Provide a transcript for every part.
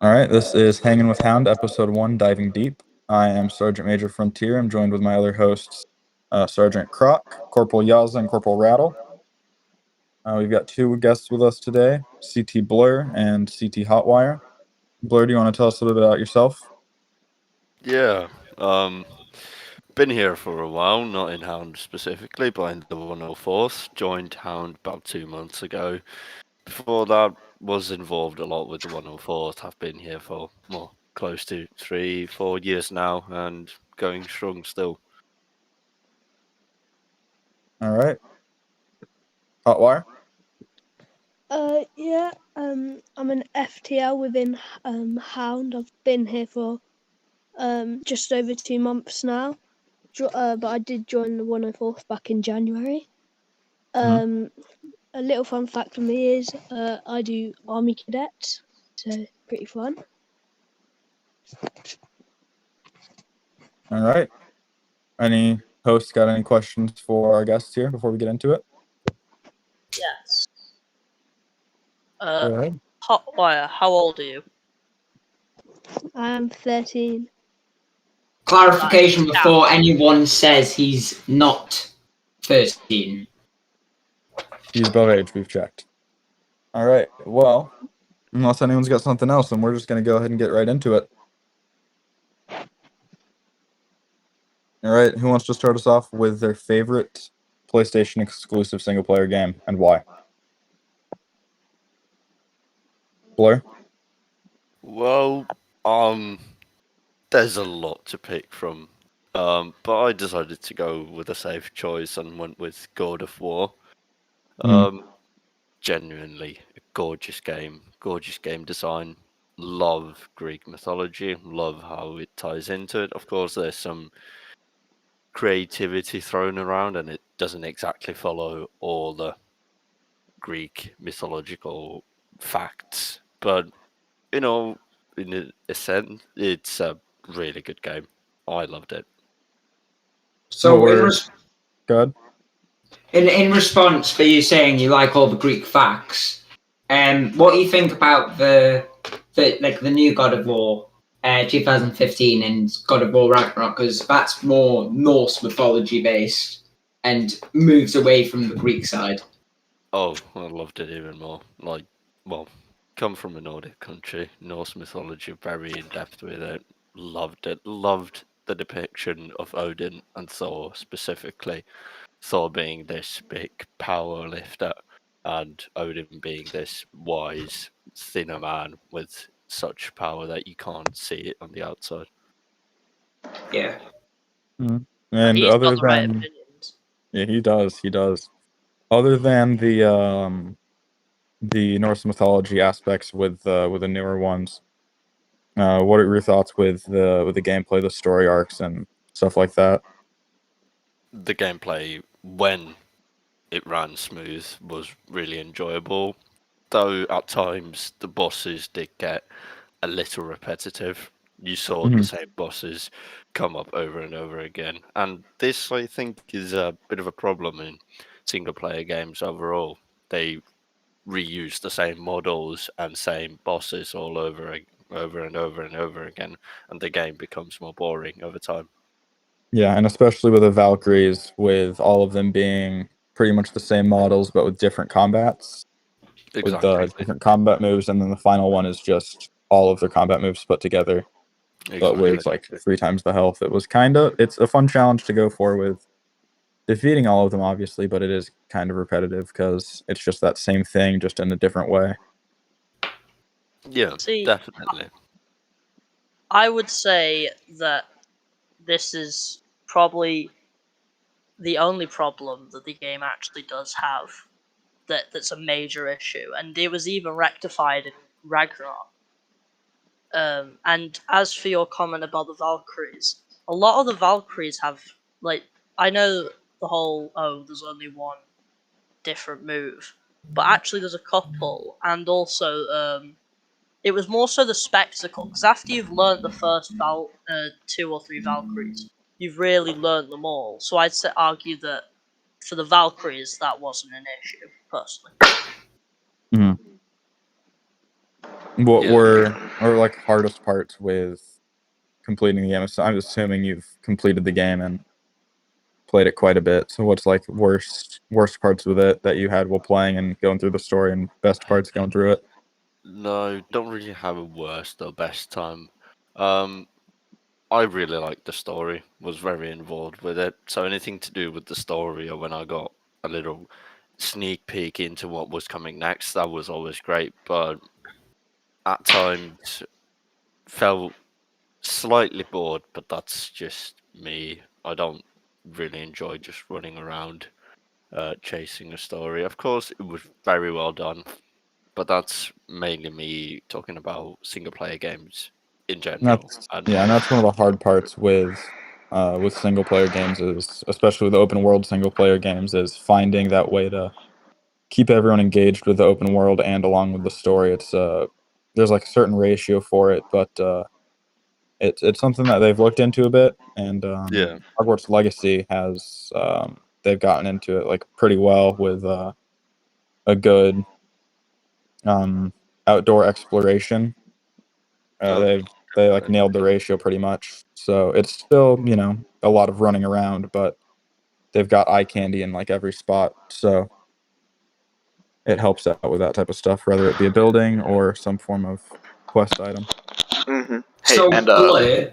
All right, this is Hangin with Hound, episode 1, Diving Deep. I am Sergeant Major Frontier. I'm joined with my other hosts, Sergeant Croc, Corporal Yalza, and Corporal Rattle. We've got two guests with us today, CT Blur and CT Hotwire. Blur, do you want to tell us a little bit about yourself? Yeah, been here for a while, not in Hound specifically, but in the 104th. Joined Hound about 2 months ago. Before that, was involved a lot with the 104th. I've been here for close to 3-4 years now, and going strong still. All right. Hotwire? I'm an FTL within Hound. I've been here for just over 2 months now, but I did join the 104th back in January. A little fun fact for me is I do Army Cadets, so pretty fun. All right. Any hosts got any questions for our guests here before we get into it? Yes. Go ahead. Hotwire, how old are you? I am 13. Clarification before anyone says he's not 13. He's above age, we've checked. All right, well, unless anyone's got something else, then we're just going to go ahead and get right into it. All right, who wants to start us off with their favorite PlayStation exclusive single-player game and why? Blur? Well, there's a lot to pick from, but I decided to go with a safe choice and went with God of War. Genuinely a gorgeous game design. Love Greek mythology, love how it ties into it. Of course, there's some creativity thrown around, and it doesn't exactly follow all the Greek mythological facts, but in a sense, it's a really good game. I loved it. So Good. In response for you saying you like all the Greek facts, what do you think about the new God of War 2015 and God of War Ragnarok? Because that's more Norse mythology based and moves away from the Greek side. Oh, I loved it even more. Come from a Nordic country, Norse mythology, very in depth with it. Loved it. Loved the depiction of Odin and Thor specifically. Thor being this big power lifter, and Odin being this wise, thinner man with such power that you can't see it on the outside. Yeah. And he's other got the right than opinions. yeah, he does. Other than the Norse mythology aspects with the newer ones, what are your thoughts with the gameplay, the story arcs, and stuff like that? The gameplay, when it ran smooth, was really enjoyable. Though at times the bosses did get a little repetitive. You saw the same bosses come up over and over again. And this, I think, is a bit of a problem in single player games overall. They reuse the same models and same bosses all over and over again, and the game becomes more boring over time. Yeah, and especially with the Valkyries, with all of them being pretty much the same models, but with different combats. With the Exactly. different combat moves, and then the final one is just all of their combat moves put together, but with like 3 times the health. It's a fun challenge to go for with defeating all of them, obviously, but it is kind of repetitive because it's just that same thing, just in a different way. Yeah, See, definitely. I would say that this is probably the only problem that the game actually does have that's a major issue, and it was even rectified in Ragnarok. And as for your comment about the Valkyries, a lot of the Valkyries have, like, I know the whole, there's only one different move, but actually there's a couple, and also it was more so the spectacle, because after you've learnt the first 2 or 3 Valkyries, you've really learnt them all. So I'd argue that for the Valkyries, that wasn't an issue, personally. What were or like hardest parts with completing the game? So I'm assuming you've completed the game and played it quite a bit. So what's like worst parts with it that you had while playing and going through the story, and best parts going through it? No, don't really have a worst or best time. I really liked the story, was very involved with it. So anything to do with the story, or when I got a little sneak peek into what was coming next, that was always great. But at times felt slightly bored, but that's just me. I don't really enjoy just running around chasing a story. Of course, it was very well done, but that's mainly me talking about single player games in And general. and that's one of the hard parts with single player games, is especially with open world single player games, is finding that way to keep everyone engaged with the open world and along with the story. It's there's like a certain ratio for it, but it's something that they've looked into a bit, and Yeah. Hogwarts Legacy has they've gotten into it like pretty well with a good outdoor exploration. Okay. They like nailed the ratio pretty much. So it's still, you know, a lot of running around, but they've got eye candy in like every spot. So it helps out with that type of stuff, whether it be a building or some form of quest item. Hey, So, and Blur,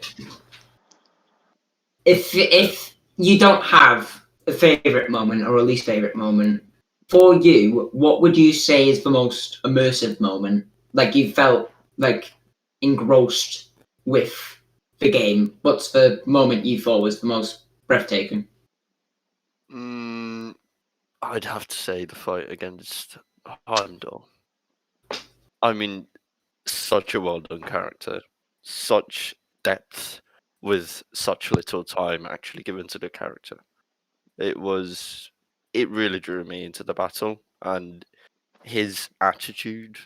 if you don't have a favorite moment or a least favorite moment, for you, what would you say is the most immersive moment? Like you felt like engrossed with the game. What's the moment you thought was the most breathtaking? I'd have to say the fight against Hound. I mean, such a well done character, such depth with such little time actually given to the character. It really drew me into the battle, and his attitude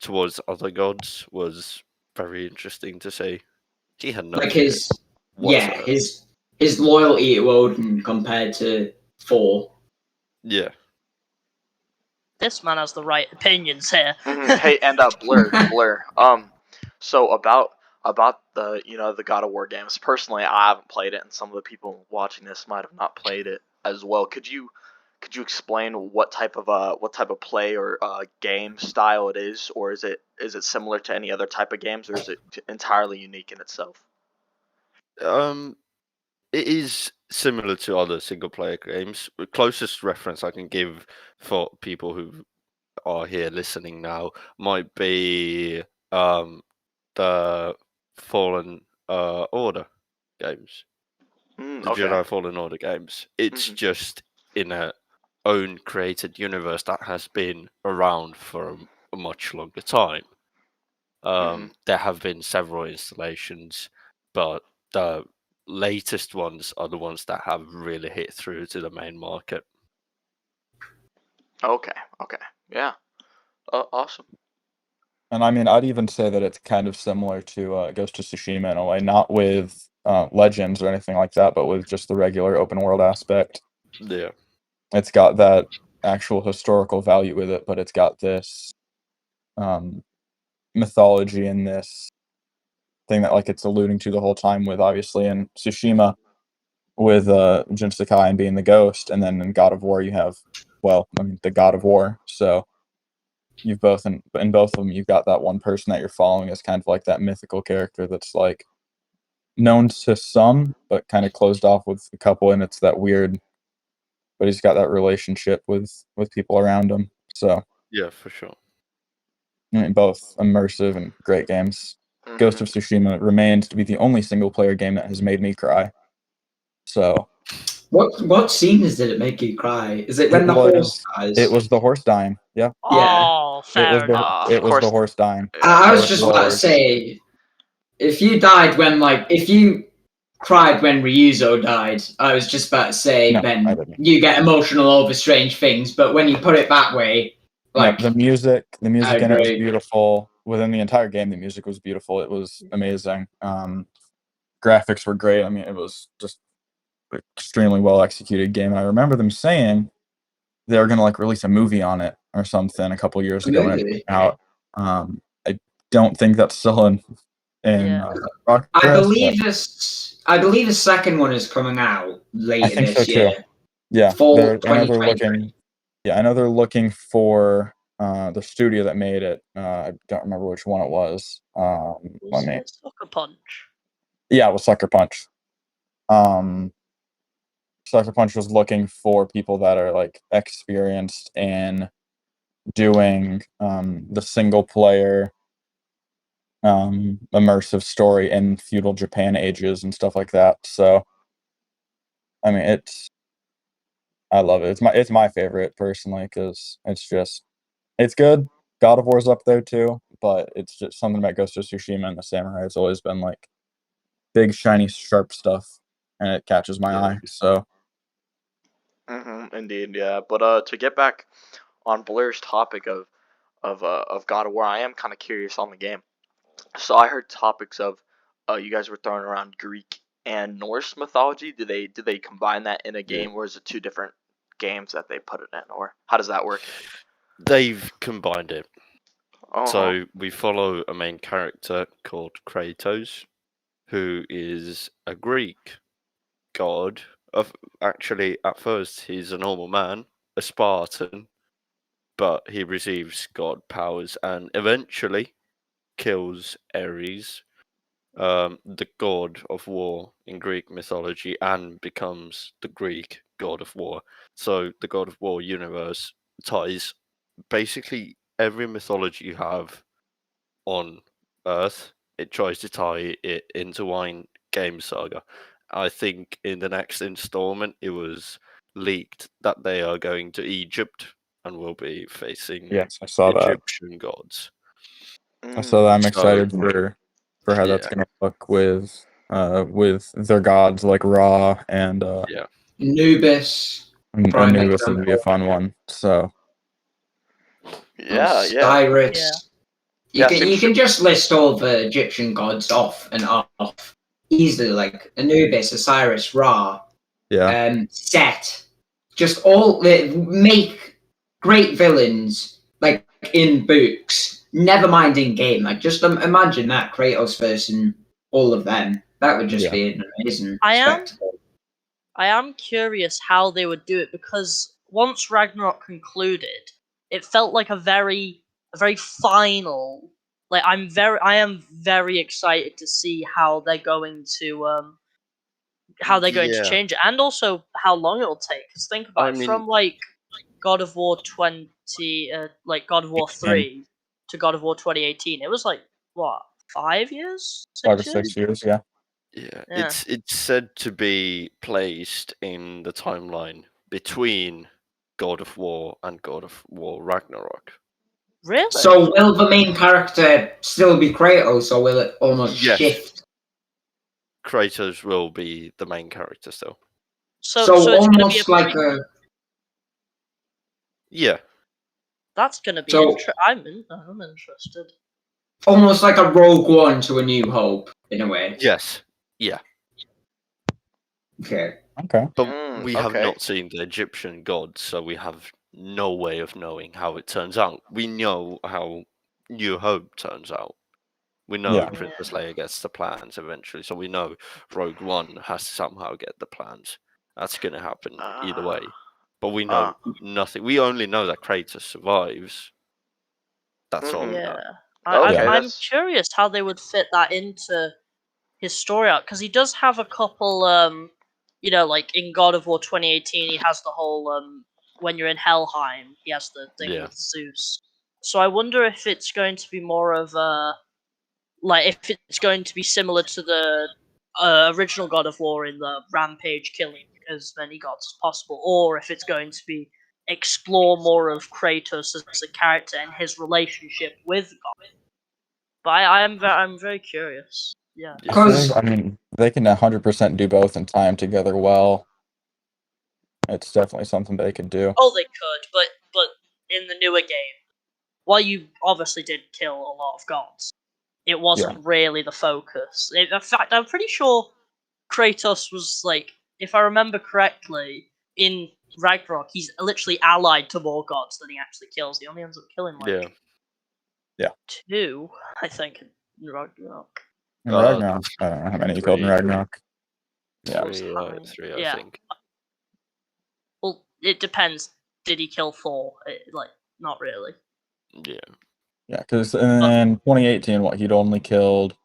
towards other gods was very interesting to see. He had no Like fear his whatsoever. his loyalty to Odin compared to Thor. Yeah. This man has the right opinions here. hey, and Blur. So about the the God of War games. Personally, I haven't played it, and some of the people watching this might have not played it as well. Could you explain what type of play or game style it is, or is it similar to any other type of games, or is it entirely unique in itself? It is similar to other single player games. The closest reference I can give for people who are here listening now might be the Fallen Order games. The Okay. Jedi Fallen Order games. It's just in a own created universe that has been around for a much longer time. There have been several installations, but the latest ones are the ones that have really hit through to the main market. Okay. Yeah. Awesome. And I mean, I'd even say that it's kind of similar to Ghost of Tsushima in a way, not with legends or anything like that, but with just the regular open world aspect. Yeah. It's got that actual historical value with it, but it's got this mythology and this thing that like it's alluding to the whole time, with obviously in Tsushima with Jin Sakai and being the ghost, and then in God of War you have, well, I mean, the God of War. So you've both in both of them you've got that one person that you're following as kind of like that mythical character that's like known to some but kind of closed off with a couple, and it's that weird, but he's got that relationship with people around him. So Yeah, for sure. I mean, both immersive and great games. Ghost of Tsushima remains to be the only single player game that has made me cry. So What scenes did it make you cry? Is it when the horse dies? It was the horse dying. Yeah. Oh, fair It enough. was the horse dying. I was Or just the about to horse. say, if you died when if you cried when Ryuzo died, I was just about to say, No, I then didn't. you get emotional over strange things. But when you put it that way, like No, the music in it was agree. beautiful. Within the entire game, the music was beautiful. It was amazing. Graphics were great. I mean, it was just an extremely well executed game. And I remember them saying they were gonna like release a movie on it or something a couple years ago when it Really? came out. I don't think that's still in Yeah. progress. I but believe the second one is coming out later I think this so year. too. Yeah, Fall I know they're 2023. looking. Yeah, I know they're looking for the studio that made it. I don't remember which one it was. Let Was me. it Sucker Punch? Yeah, it was Sucker Punch. Sucker Punch was looking for people that are like experienced in doing the single player immersive story in feudal Japan ages and stuff like that. So, I mean, I love it. It's my favorite personally because it's good. God of War's up there too, but it's just something about Ghost of Tsushima and the Samurai. It's always been like big, shiny, sharp stuff, and it catches my eye. So, Indeed, yeah. But to get back on Blur's topic of God of War, I am kind of curious on the game. So I heard topics of you guys were throwing around Greek and Norse mythology. Did they combine that in a game, or is it two different games that they put it in, or how does that work? They've combined it. Uh-huh. So we follow a main character called Kratos, who is a Greek god. Actually, at first he's a normal man, a Spartan, but he receives god powers and eventually kills Ares, the god of war in Greek mythology, and becomes the Greek god of war. So the god of war universe ties basically every mythology you have on Earth. It tries to tie it into one game saga. I think in the next installment, it was leaked that they are going to Egypt and will be facing yes, I saw that. Egyptian gods. So I'm So- excited for how that's Yeah. gonna look with their gods like Ra and Yeah. Anubis, prime Anubis would be a example. fun one. So Yeah, yeah. Cyrus. Yeah, You seems can just list all the Egyptian gods off and off easily, like Anubis, Osiris, Ra, yeah, Set. Just all make great villains like in books. Never mind in game. Like just imagine that Kratos versus all of them. That would just Yeah. be an amazing I spectacle. am curious how they would do it because once Ragnarok concluded, it felt like a very final. Like I am very excited to see how they're going to Yeah. change it, and also how long it will take. Because think about I it, mean- from like God of War 20, like God of War 3 to God of War 2018, it was like what 5 years, 5 or 6 years? 6 years. Yeah, Yeah, Yeah. it's said to be placed in the timeline between God of War and God of War Ragnarok. Really? So will the main character still be Kratos, or will it almost Yes. shift? Kratos will be the main character still. So So it's going to be almost a like prequel. a Yeah, That's going to be So- I'm interested. almost like a Rogue One to A New Hope in a way. yes, yeah. Okay. okay. But we have okay. not seen the Egyptian gods, so we have no way of knowing how it turns out. We know how New Hope turns out. We know Yeah. Princess Leia gets the plans eventually, so we know Rogue One has to somehow get the plans. That's going to happen either way. But we know nothing. We only know that Kratos survives. That's all we know. Yeah. Okay, I'm that's- curious how they would fit that into his story arc, because he does have a couple, like in God of War 2018, he has the whole, when you're in Helheim, he has the thing Yeah. with Zeus. So I wonder if it's going to be more of a, like, if it's going to be similar to the original God of War in the rampage killing as many gods as possible, or if it's going to be explore more of Kratos as a character and his relationship with God. But I'm very curious. Yeah. Because I mean, they can 100% do both and tie them together well. It's definitely something they could do. Oh, they could, but in the newer game, while you obviously did kill a lot of gods, it wasn't really the focus. In fact, I'm pretty sure Kratos was like, if I remember correctly, in Ragnarok, he's literally allied to more gods than he actually kills. He only ends up killing like Yeah. 2, I think, in Ragnarok. In Ragnarok, I don't know how many you killed in 3. Ragnarok. Yeah. Three, I Yeah. think. Well, it depends. Did he kill Thor? Not really. Yeah. Yeah, because in 2018, he'd only killed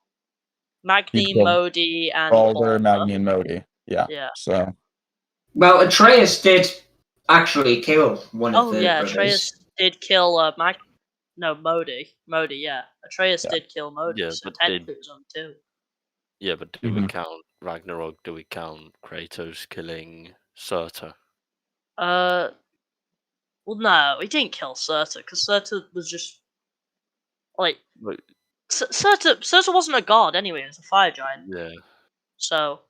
Magni, killed Modi, and Balder, Balder. Magni, and Modi. Yeah. Yeah. So Well, Atreus did actually kill one of Oh the yeah, brothers. Atreus did kill Modi. Modi, yeah. Atreus Yeah. did kill Modi, Yeah, so but technically it was on 2. Yeah, but do we Mhm. count Ragnarok? Do we count Kratos killing Surtur? Well, no, he didn't kill Surtur because Surtur was just like Like, Surtur wasn't a god anyway; he was a fire giant. yeah. So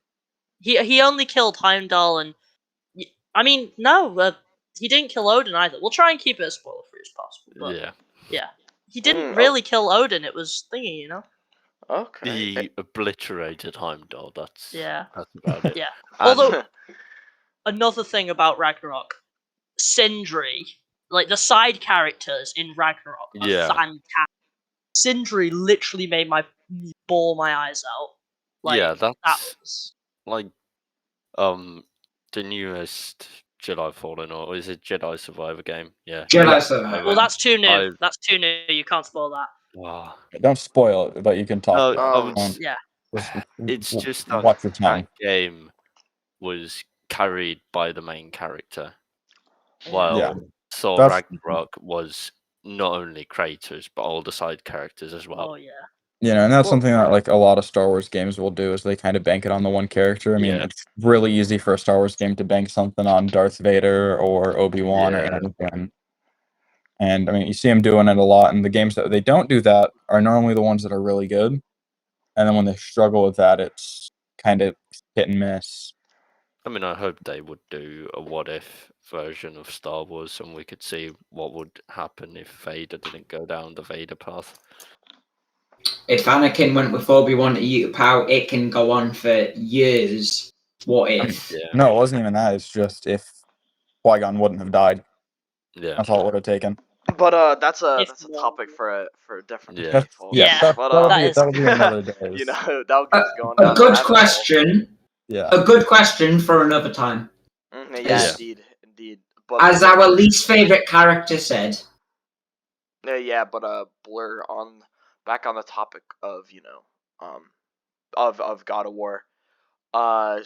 he only killed Heimdall and I mean no, he didn't kill Odin either. We'll try and keep it as spoiler free as possible. But Yeah. yeah, he didn't Mm, really kill Odin. It was thingy, you know. Okay. He obliterated Heimdall. That's about it. Yeah. And Although another thing about Ragnarok, Sindri, like the side characters in Ragnarok, are Yeah. fantastic. Sindri literally made me bawl my eyes out. Like, yeah, that that's was like the newest Jedi Fallen, or is it Jedi Survivor game? Yeah. Jedi Survivor. well, that's too new. I've- That's too new. You can't spoil that. Wow. Don't spoil it, but you can talk No, about I it. would- Yeah. It's just that watch your tongue. that game was carried by the main character, Yeah. while Yeah. Thor That's- Ragnarok was not only Kratos but all the side characters as well. Oh yeah. You know, and that's Well- something that like a lot of Star Wars games will do is they kind of bank it on the one character. I mean, Yeah. it's really easy for a Star Wars game to bank something on Darth Vader or Obi-Wan or Yeah. Anakin. And I mean, you see them doing it a lot, and the games that they don't do that are normally the ones that are really good. And then when they struggle with that, it's kind of hit and miss. I mean, I hope they would do a what if version of Star Wars and we could see what would happen if Vader didn't go down the Vader path. If Anakin went with Obi-Wan to Utapau, it can go on for years. What if? Yeah. No, it wasn't even that. It's just if Qui-Gon wouldn't have died. Yeah. That's all it would have taken. But that's a If topic for a different Yeah. day, That's, folks. Yeah, But, that'll be another day. you know, that would get going A down good rabbit hole. question. Yeah. A good question for another time. Yeah, Yeah. indeed. But As our least favorite character said. yeah, but Blur back on the topic of of God of War. To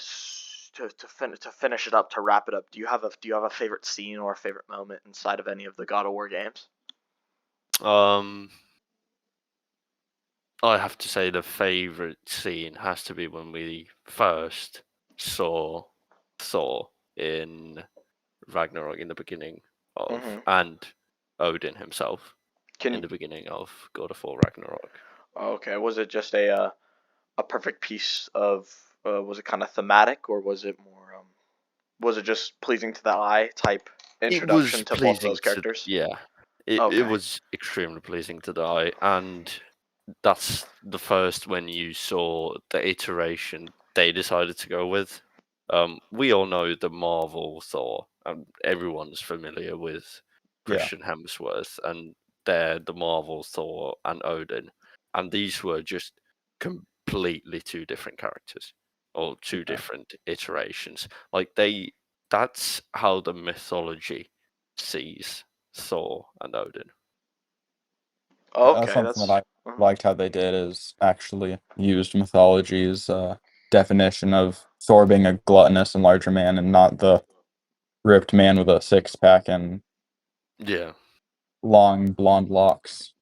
finish it up, to wrap it up, do you have a favorite scene or a favorite moment inside of any of the God of War games? I have to say the favorite scene has to be when we first saw Thor in Ragnarok in the beginning of, and Odin himself in the beginning of God of War Ragnarok. Okay, was it just a perfect piece of was it kind of thematic, or was it more was it just pleasing to the eye type introduction to both of those characters? It was extremely pleasing to the eye, and that's the first when you saw the iteration they decided to go with. We all know the Marvel Thor, and everyone's familiar with Christian Hemsworth, and they're the Marvel Thor and Odin, and these were just completely two different characters or two different iterations. Like that's how the mythology sees Thor and Odin. That's something that I liked how they did, is actually used mythology's definition of Thor being a gluttonous and larger man, and not the ripped man with a six-pack and long blonde locks.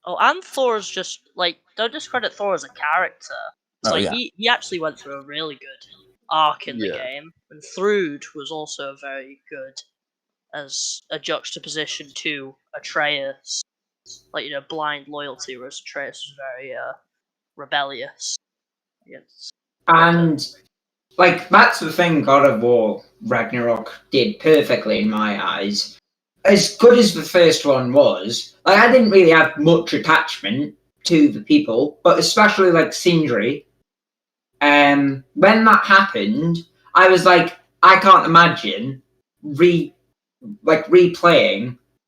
Oh, and Thor's just like, don't discredit Thor as a character. It's he actually went through a really good arc in the game, and Thrud was also very good as a juxtaposition to Atreus, like blind loyalty, whereas Atreus was very rebellious. And like that's the thing God of War Ragnarok did perfectly in my eyes. As good as the first one was, like I didn't really have much attachment to the people, but especially like Sindri. When that happened, I was like, I can't imagine replaying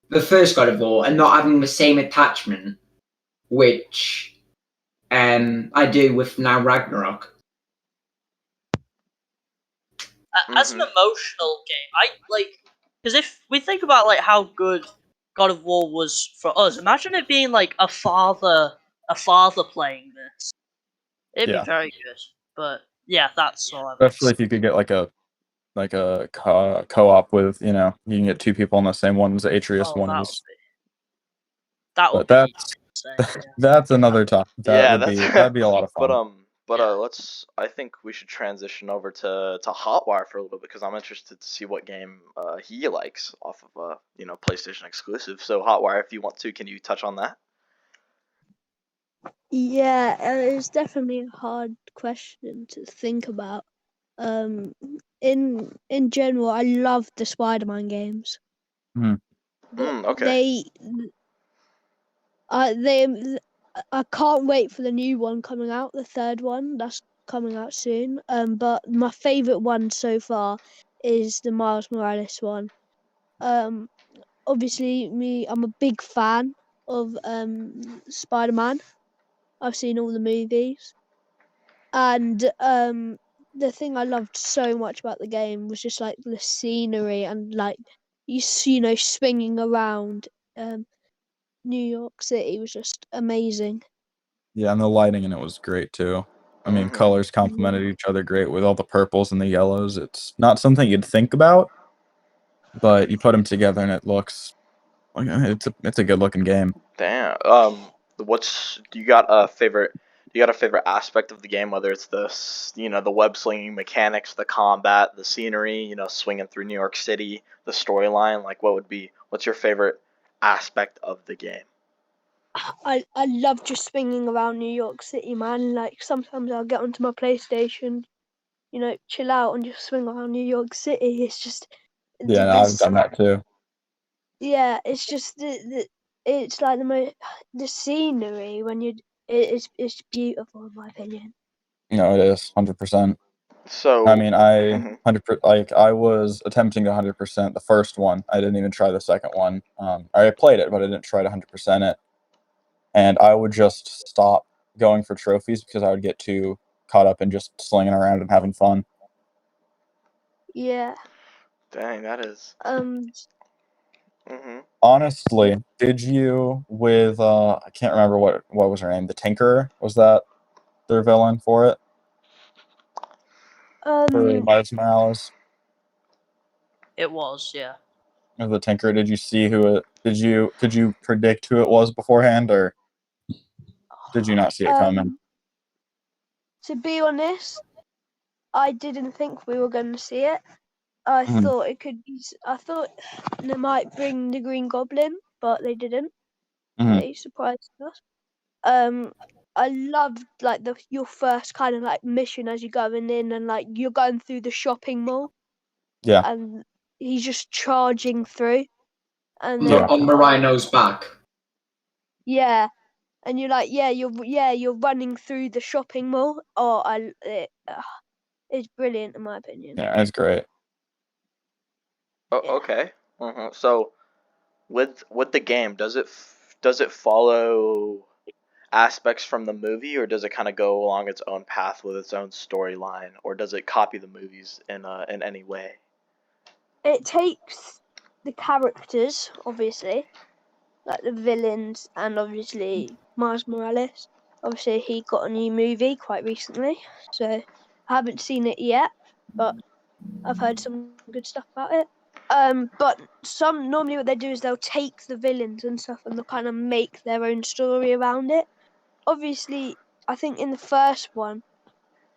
the first God of War and not having the same attachment which I do with now Ragnarok. As an emotional game, I like, because if we think about like how good God of War was for us, imagine it being like a father playing this. It'd Yeah. be very good. But yeah, that's all I've Especially if you could get like a co-op with, you can get two people on the same one as Atreus one is. That would But be that's insane, that's another topic. That'd be a lot of fun. But Yeah. I think we should transition over to Hotwire for a little bit because I'm interested to see what game he likes off of PlayStation exclusive. So Hotwire, if you want to, can you touch on that? Yeah, it's definitely a hard question to think about. In general, I love the Spider-Man games. Okay. I can't wait for the new one coming out, the third one that's coming out soon. But my favorite one so far is the Miles Morales one. Obviously, I'm a big fan of Spider-Man. I've seen all the movies, and the thing I loved so much about the game was just like the scenery and like swinging around. New York City was just amazing. Yeah, and the lighting in it was great too. I mean, colors complemented each other great with all the purples and the yellows. It's not something you'd think about, but you put them together and it looks like it's a good looking game. Damn. Do you got a favorite? Do you got a favorite aspect of the game? Whether it's the web slinging mechanics, the combat, the scenery, swinging through New York City, the storyline. Like, what's your favorite aspect of the game? I love just swinging around New York City, man. Like sometimes I'll get onto my PlayStation, chill out and just swing around New York City. It's just Yeah, no, I've done that too. Yeah, it's just it's like the scenery when it's beautiful in my opinion. It is 100%. So I mean, I was attempting to 100% the first one. I didn't even try the second one. I played it, but I didn't try to 100% it. And I would just stop going for trophies because I would get too caught up in just slinging around and having fun. Yeah. Dang, that is. Honestly, did you with I can't remember what was her name? The Tinkerer? Was that their villain for it? For Miles Morales? It was, yeah. Of the Tinkerer, did you see could you predict who it was beforehand, or did you not see it coming? To be honest, I didn't think we were going to see it. I thought it could be. I thought they might bring the Green Goblin, but they didn't. They surprised us. I loved like your first kind of like mission as you're going in and like you're going through the shopping mall. Yeah. And he's just charging through, and on the rhino's back. Yeah, and you're like, you're running through the shopping mall. It's brilliant in my opinion. Yeah, it's great. Oh, okay. So, with the game, does it follow aspects from the movie, or does it kind of go along its own path with its own storyline, or does it copy the movies in any way? It takes the characters, obviously, like the villains, and obviously Miles Morales. Obviously, he got a new movie quite recently, so I haven't seen it yet, but I've heard some good stuff about it. But normally what they do is they'll take the villains and stuff and they'll kind of make their own story around it. Obviously, I think in the first one,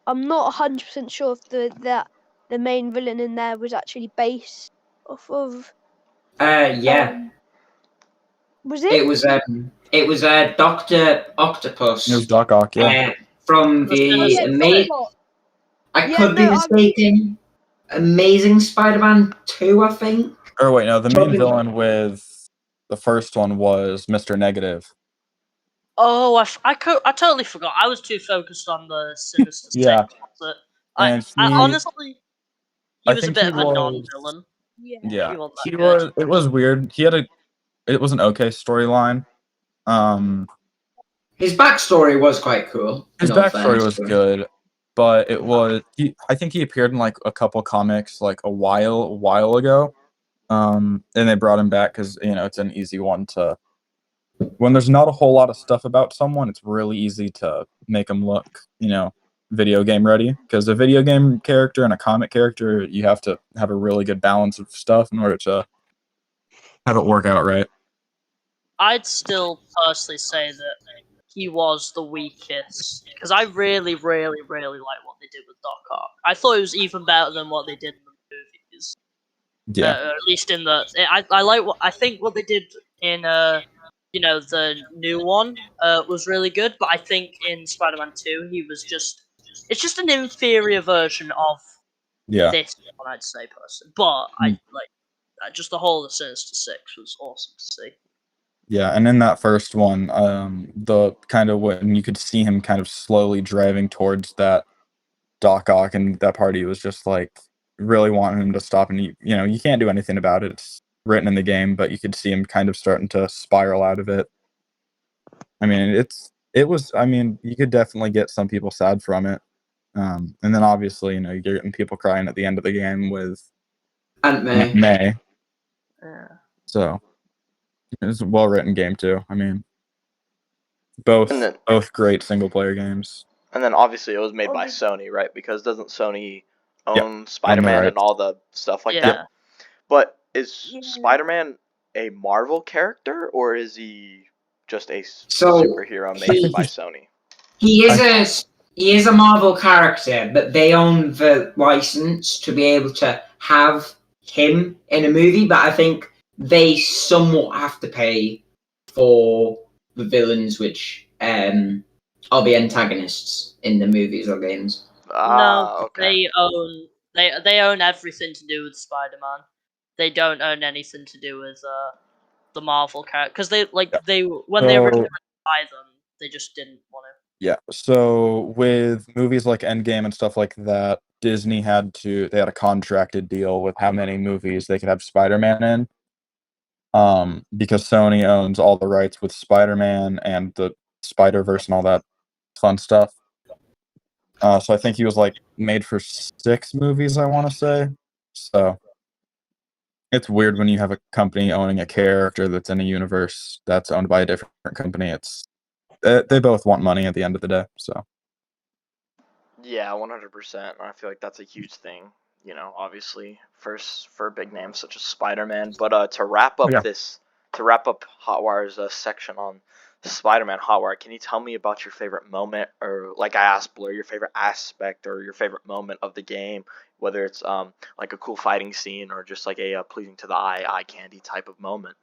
I'm not 100% sure if the main villain in there was actually based off of. Yeah. Was it? It was Dr. Octopus. It was Doc Ock, yeah. From the I could be mistaken. Amazing Spider-Man 2, I think. Or wait, no, the main villain with the first one was Mr. Negative. Oh, I totally forgot. I was too focused on the Sinister Yeah. Six. And I honestly, he was a bit of a was, non-villain. Yeah. It was weird. It was an okay storyline. His backstory was quite cool. His in all backstory fairness was to him. good, but it was I think he appeared in like a couple comics like a while ago. And they brought him back because it's an easy one to. When there's not a whole lot of stuff about someone, it's really easy to make them look, video game ready. Because a video game character and a comic character, you have to have a really good balance of stuff in order to have it work out right. I'd still personally say that he was the weakest because I really, really, really like what they did with Doc Ock. I thought it was even better than what they did in the movies. Yeah. At least in the, I like what I think what they did in the new one was really good. But I think in Spider-Man 2, it's just an inferior version of Yeah. this one, I'd say personally. But I like just the whole of the Sinister Six was awesome to see. Yeah, and in that first one, the kind of when you could see him kind of slowly driving towards that Doc Ock, and that party was just like really wanting him to stop, and you can't do anything about it. It's written in the game, but you could see him kind of starting to spiral out of it. I mean, you could definitely get some people sad from it. And then obviously, you're getting people crying at the end of the game with Aunt May. May. Yeah. So it's a well-written game too. I mean, both great single-player games. And then obviously it was made by Sony, right? Because doesn't Sony own Yep. Spider-Man Right. and all the stuff like Yeah. that? But is Spider-Man a Marvel character, or is he just a superhero made by Sony? He is a Marvel character, but they own the license to be able to have him in a movie. But I think they somewhat have to pay for the villains, which are the antagonists in the movies or games. No, Okay. they own everything to do with Spider-Man. They don't own anything to do with the Marvel character because they originally buy them, they just didn't want to. Yeah. So with movies like Endgame and stuff like that, Disney had a contracted deal with how many movies they could have Spider-Man in. Because Sony owns all the rights with Spider-Man and the Spider-Verse and all that fun stuff. So I think he was like made for 6 movies, I want to say. So it's weird when you have a company owning a character that's in a universe that's owned by a different company. They both want money at the end of the day. So Yeah, 100%. I feel like that's a huge thing. Obviously, first for big names such as Spider-Man. But to wrap up Hotwire's section on Spider-Man Hotwire, can you tell me about your favorite moment, or like I asked Blur, your favorite aspect or your favorite moment of the game, whether it's like a cool fighting scene or just like a pleasing to the eye candy type of moment?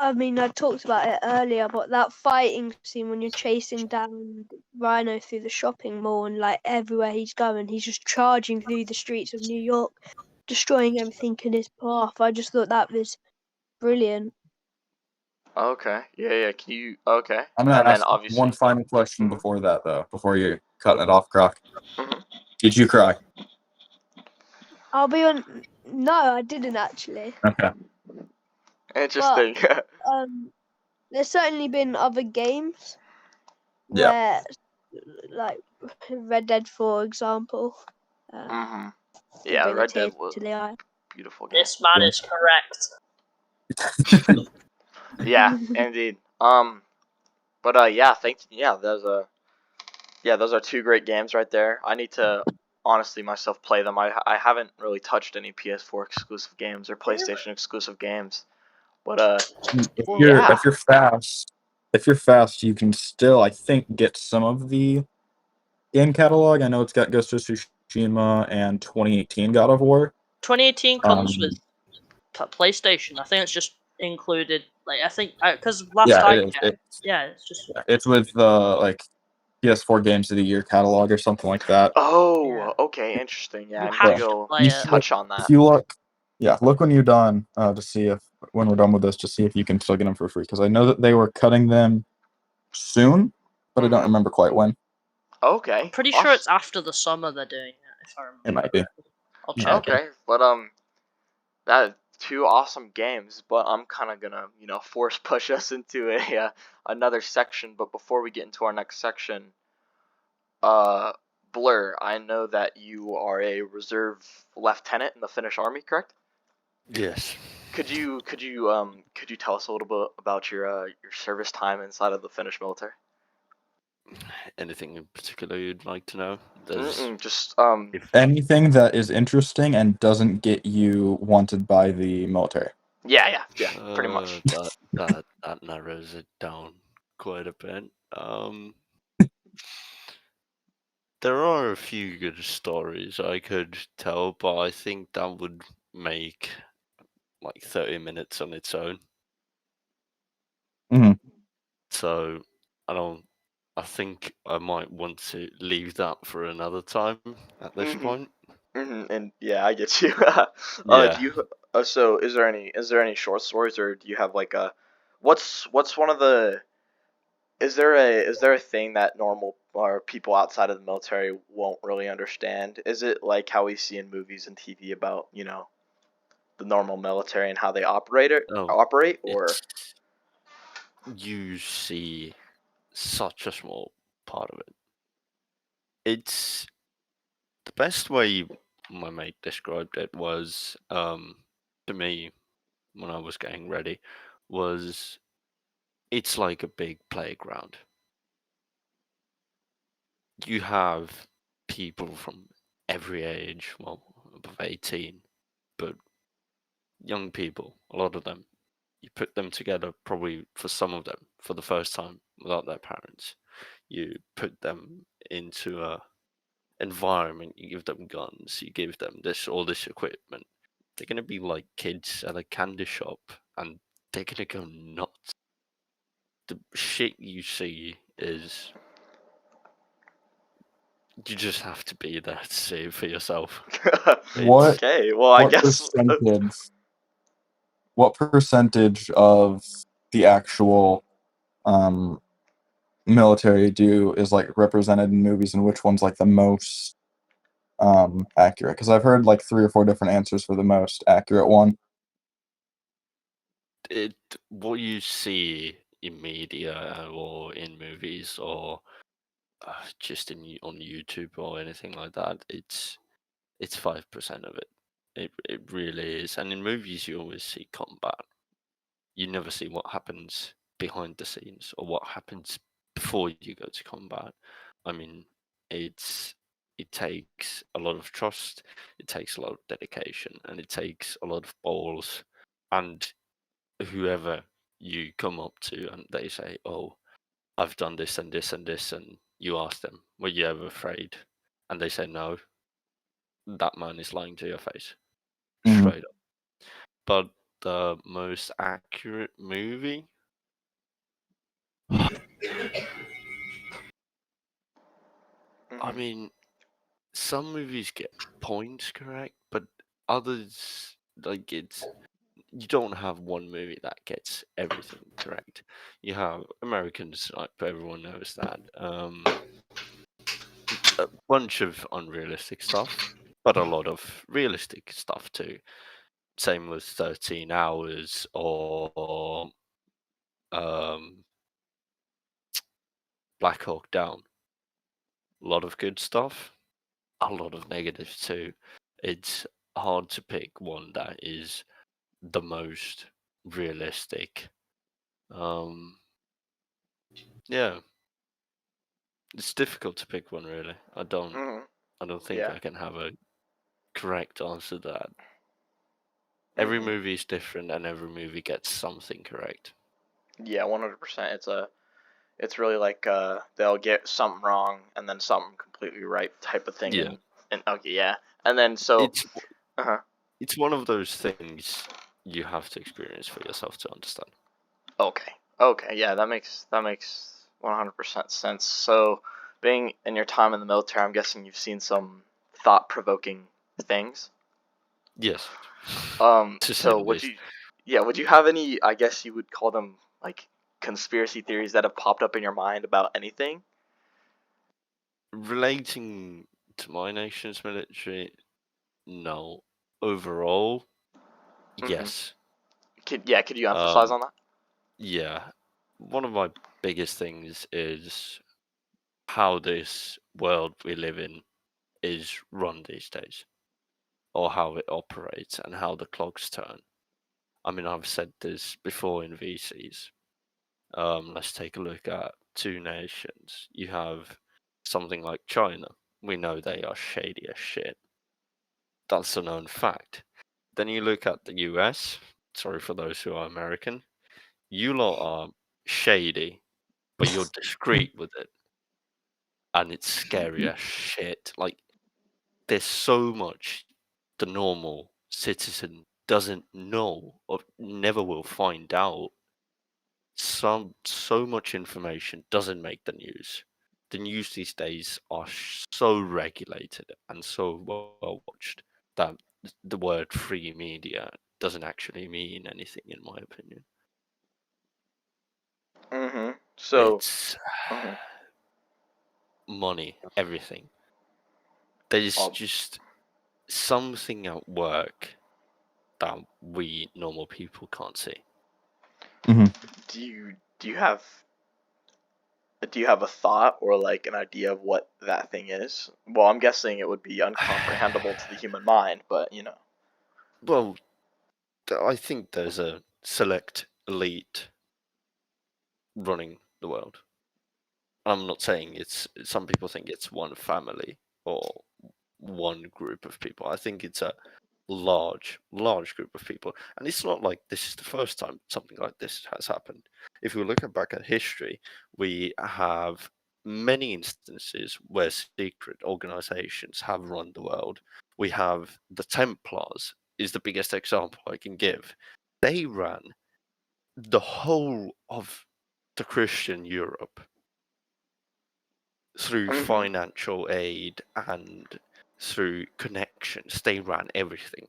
I mean, I talked about it earlier, but that fighting scene when you're chasing down Rhino through the shopping mall and like everywhere he's going, he's just charging through the streets of New York, destroying everything in his path. I just thought that was brilliant. Okay. Yeah. Can you? Okay. I'm gonna And then ask obviously one final question before that, though. Before you cut it off, Croc. Mhm. Did you cry? I'll be on. No, I didn't actually. Okay. Interesting. There's certainly been other games Yeah. where, like Red Dead, for example. Yeah, bring a Red tear Dead was to the eye. beautiful game. This man is correct. Yeah, indeed. But yeah, those are 2 great games right there. I need to honestly myself play them. I haven't really touched any PS4 exclusive games or PlayStation exclusive games. But if you're fast, you can still, I think, get some of the game catalog. I know it's got Ghost of Tsushima and 2018 God of War. 2018 comes with PlayStation. I think it's just included. Like I think because it's with like PS4 Games of the Year catalog or something like that. Oh, okay, interesting. Yeah, I need to go touch on that. If you look when you're done to see if when we're done with this, to see if you can still get them for free, because I know that they were cutting them soon, but I don't remember quite when. Okay. I'm pretty sure it's after the summer they're doing it. If I remember. It might be. I'll check. Okay, but that two awesome games, but I'm kind of gonna, force push us into a another section. But before we get into our next section, uh, Blur, I know that you are a reserve lieutenant in the Finnish army, correct? Yes. Could you tell us a little bit about your service time inside of the Finnish military? Anything in particular you'd like to know? Just If Anything that is interesting and doesn't get you wanted by the military. yeah, pretty much. that narrows it down quite a bit. There are a few good stories I could tell, but I think that would make like 30 minutes on its own. Mhm. So I think I might want to leave that for another time at this Mhm. point. And yeah, I get you. Yeah. Do you? So is there any short stories, or do you have like what's one of the? Is there a thing that normal or people outside of the military won't really understand? Is it like how we see in movies and TV about the normal military and how they Oh, operate, or? you see such a small part of it. It's the best way my mate described it was to me when I was getting ready was it's like a big playground. You have people from every age, well, above 18, but young people, a lot of them. You put them together, probably for some of them, for the first time without their parents. You put them into a environment, you give them guns, you give them all this equipment. They're gonna be like kids at a candy shop, and they're gonna go nuts. The shit you see is you just have to be there to see it for yourself. What Okay, well, I what guess. percentage of the actual military is like represented in movies, and which one's like the most accurate? Because I've heard like 3 or 4 different answers for the most accurate one. What you see in media or in movies or just on YouTube or anything like that, it's 5% of it. It really is. And in movies, you always see combat. You never see what happens behind the scenes or what happens before you go to combat. I mean, it takes a lot of trust, it takes a lot of dedication, and it takes a lot of balls. And whoever you come up to and they say, "Oh, I've done this and this and this," and you ask them, "Were you ever afraid?" And they say no, that man is lying to your face, Mhm. straight up. But the most accurate movie, I Mhm. mean, some movies get points correct, but others, like you don't have one movie that gets everything correct. You have American Sniper, everyone knows that. A bunch of unrealistic stuff, but a lot of realistic stuff too. Same with 13 Hours or um, Black Hawk Down. A lot of good stuff, a lot of negatives too. It's hard to pick one that is the most realistic. Um, yeah, it's difficult to pick one really. I don't think Yeah. I can have a correct answer to that. Every Mhm. movie is different, and every movie gets something correct. Yeah, 100%. It's really like they'll get something wrong and then something completely right type of thing, Yeah, and okay, yeah, and then so it's uh-huh. it's one of those things you have to experience for yourself to understand. Okay, yeah, that makes 100% sense. So, being in your time in the military, I'm guessing you've seen some thought-provoking things. Yes, to say So the least. would you have any? I guess you would call them like conspiracy theories that have popped up in your mind about anything. Relating to my nation's military, no. Overall, Yes. Could you emphasize on that? Yeah. One of my biggest things is how this world we live in is run these days, or how it operates and how the clocks turn. I mean, I've said this before in VCs. Let's take a look at two nations. You have something like China. We know they are shady as shit. That's a known fact. Then you look at the US. Sorry for those who are American. You lot are shady, but you're discreet with it. And it's scary as shit. Like, there's so much the normal citizen doesn't know or never will find out. So much information doesn't make the news. The news these days are so regulated and so well watched that the word free media doesn't actually mean anything, in my opinion. So, It's mhm. money, everything. There's Um, just something at work that we normal people can't see. do you have a thought or like an idea of what that thing is? Well, I'm guessing it would be uncomprehendable to the human mind, but Well, I think there's a select elite running the world. I'm not saying it's. Some people think it's one family or one group of people. I think it's a large group of people, and it's not like this is the first time something like this has happened. If we look back at history, we have many instances where secret organizations have run the world. We have the Templars is the biggest example I can give. They ran the whole of the Christian Europe through financial aid and through connections. They ran everything.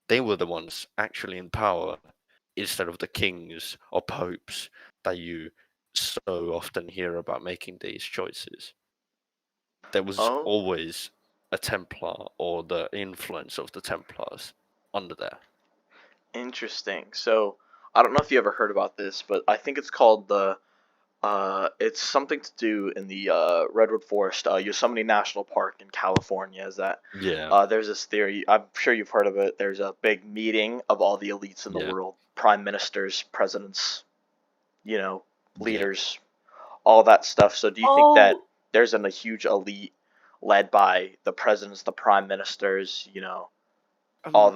They were the ones actually in power instead of the kings or popes that you so often hear about making these choices. There was Oh, always a Templar or the influence of the Templars under there. interesting. So, I don't know if you ever heard about this, but I think it's called it's something to do in the Redwood Forest, Yosemite National Park in California. Is that Yeah, there's this theory? I'm sure you've heard of it. There's a big meeting of all the elites in the yeah, world, prime ministers, presidents, yeah. leaders, all that stuff. So, do you think that Oh, there's a huge elite led by the presidents, the prime ministers, Um, all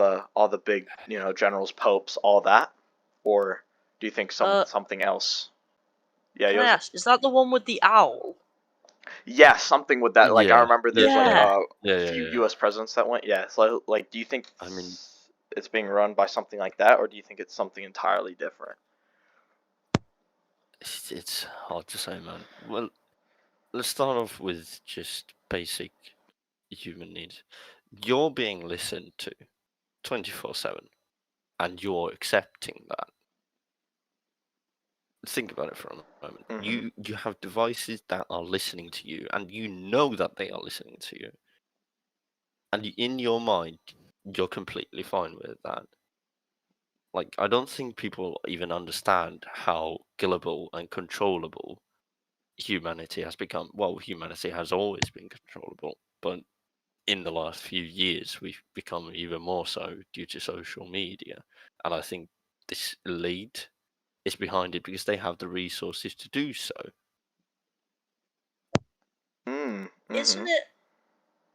the big, generals, popes, all that, or do you think uh, something else? Yeah, can I Yoza. ask, is that the one with the owl? Yeah, something with that. Like I yeah, remember there's like Yeah. a yeah. few U.S. presidents that went. Yeah, so like, do you think I mean, it's being run by something like that, or do you think it's something entirely different? it's hard to say, man. Well, let's start off with just basic human needs. You're being listened to 24/7, and you're accepting that. Think about it for a moment. Mm-hmm. You have devices that are listening to you, and you know that they are listening to you, and in your mind, you're completely fine with that. Like, I don't think people even understand how gullible and controllable humanity has become. Well, humanity has always been controllable, but in the last few years, we've become even more so due to social media. And I think this elite is behind it because they have the resources to do so. Mm-hmm. Isn't it?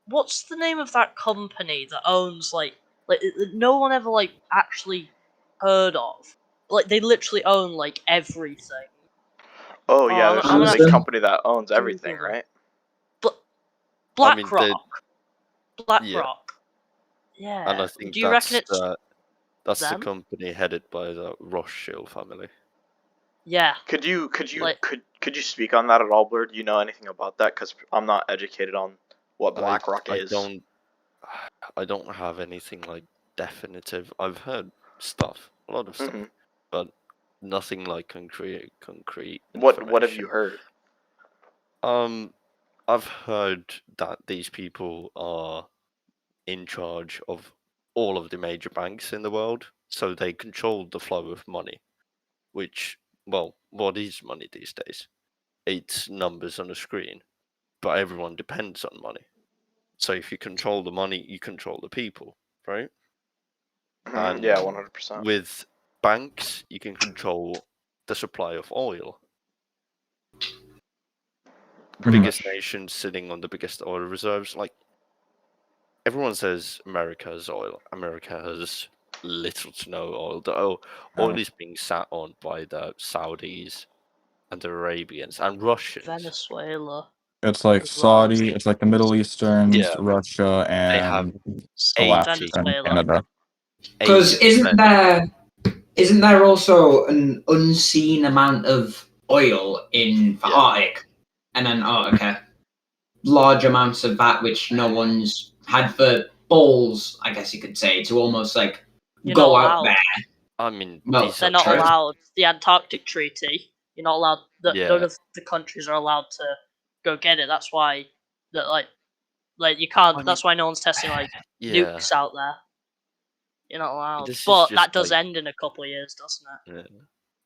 What's the name of that company that owns no one ever actually heard of? Like they literally own everything. Oh Oh, yeah, there's I'm some gonna have big to Amazon. company that owns everything, Google them. right? But I mean, BlackRock. yeah, BlackRock. and Yeah. I think Do you reckon it's that's the them? company headed by the Rothschild family. Yeah. Yeah, Could you speak on that at all, Blur? Do you know anything about that? Because I'm not educated on what I BlackRock I is. don't I don't have anything like definitive. I've heard stuff, a lot of Mm-hmm. stuff, but nothing like concrete What have you information. heard? Um, I've heard that these people are in charge of all of the major banks in the world. So they control the flow of money, which, well, what is money these days? It's numbers on a screen, but everyone depends on money. So if you control the money, you control the people, right? And Yeah, 100%. with banks, you can control the supply of oil. Pretty Biggest much. nation sitting on the biggest oil reserves. Like, everyone says America has oil. America has little to no oil. The oil is being sat on by the Saudis and the Arabians and Russians. Venezuela. It's like as well. Saudi, it's like the Middle Easterns, Yeah. Russia, They have and 80, Alaska and Venezuela. Canada. Because 80%. isn't there also an unseen amount of oil in the Yeah. Arctic and Antarctica? Large amounts of that which no one's had the balls, I guess you could say, to almost like You're go not out allowed. there. I mean, Well, these They're are not true. allowed. The Antarctic Treaty. You're not allowed. Yeah. None of the countries are allowed to go get it. That's why that like you can't. I mean, that's why no one's testing like yeah. nukes out there. You're not allowed. This is But just that does like- end in a couple of years, doesn't it? Yeah.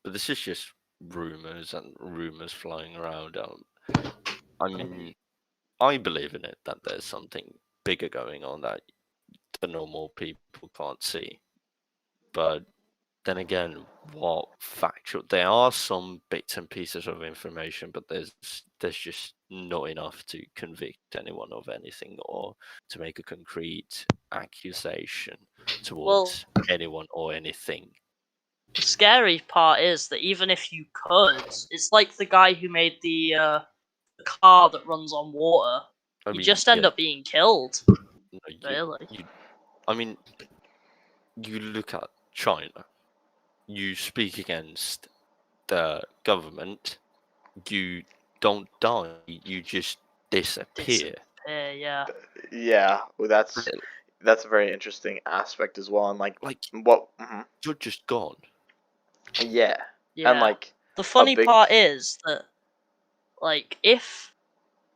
But this is just rumors and rumors flying around. I mean, I believe in it that there's something bigger going on that the normal people can't see. But then again, what factual? There are some bits and pieces of information, but there's just not enough to convict anyone of anything or to make a concrete accusation towards anyone or anything. The scary part is that even if you could, it's like the guy who made the car that runs on water. I You mean, just end yeah, up being killed. no, Really? I mean, you look at China. You speak against the government. You don't die. You just disappear. Yeah. Yeah, well, that's a very interesting aspect as well. And like what? You're just gone. Yeah. Yeah. And like The funny big- part is that, like, if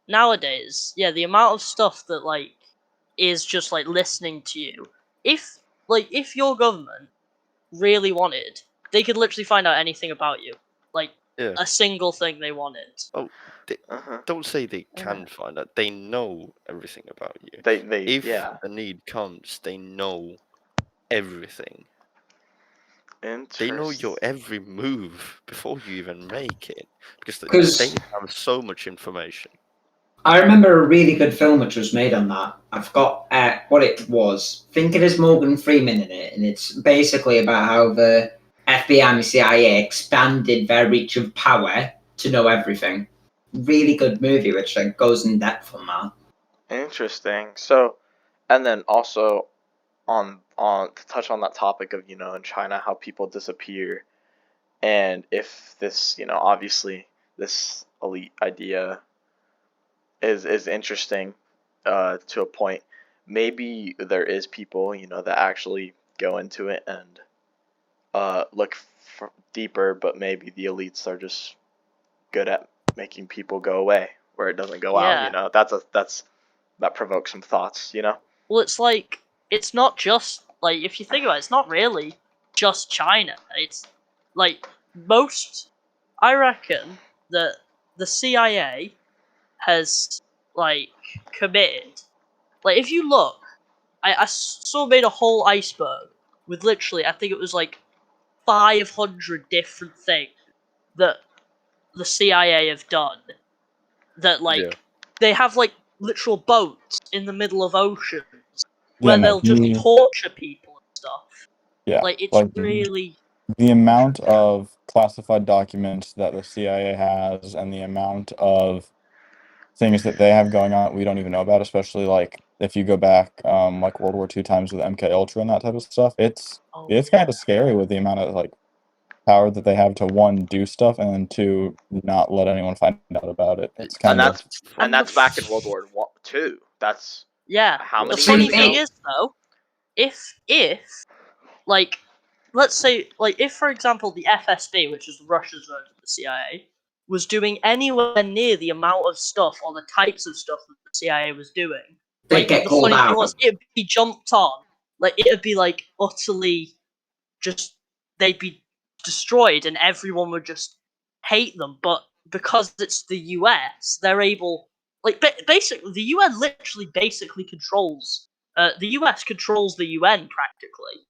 nowadays, yeah, the amount of stuff that like is just like listening to you. If your government really wanted, they could literally find out anything about you, like Yeah. a single thing they wanted. Don't say they can find out. They know everything about you. They If yeah. the need comes, they know everything. They know your every move before you even make it, because they have so much information. I remember a really good film which was made on that. I forgot what it was. I think it is Morgan Freeman in it, and it's basically about how the FBI and the CIA expanded their reach of power to know everything. Really good movie, which like goes in depth on that. Interesting. So, and then also on to touch on that topic of in China how people disappear, and if this obviously this elite idea is interesting to a point. Maybe there is people that actually go into it and look deeper, but maybe the elites are just good at making people go away where it doesn't go Yeah. out. That provokes some thoughts. Well, it's like it's not just like if you think about it, it's not really just China. It's like most. I reckon that the CIA has like committed. Like if you look, I saw made a whole iceberg with literally I think it was like 500 different things that the CIA have done. That like Yeah. they have like literal boats in the middle of oceans Yeah, where no, they'll just torture people and stuff. yeah, Like it's like really the amount of classified documents that the CIA has and the amount of things that they have going on that we don't even know about, especially like if you go back like World War II times with MK Ultra and that type of stuff, it's kind of scary with the amount of like power that they have to one do stuff and then two not let anyone find out about it. It's kind of and that's back in World War II. That's how The many funny years thing ago? is though, if like let's say like if for example the FSB, which is Russia's version of the CIA, was doing anywhere near the amount of stuff or the types of stuff that the CIA was doing, They like get the called funny thing out. was it'd be jumped on, like it'd be like utterly they'd be destroyed and everyone would just hate them. But because it's the US, they're able, like, basically the UN literally basically controls. The US controls the UN practically.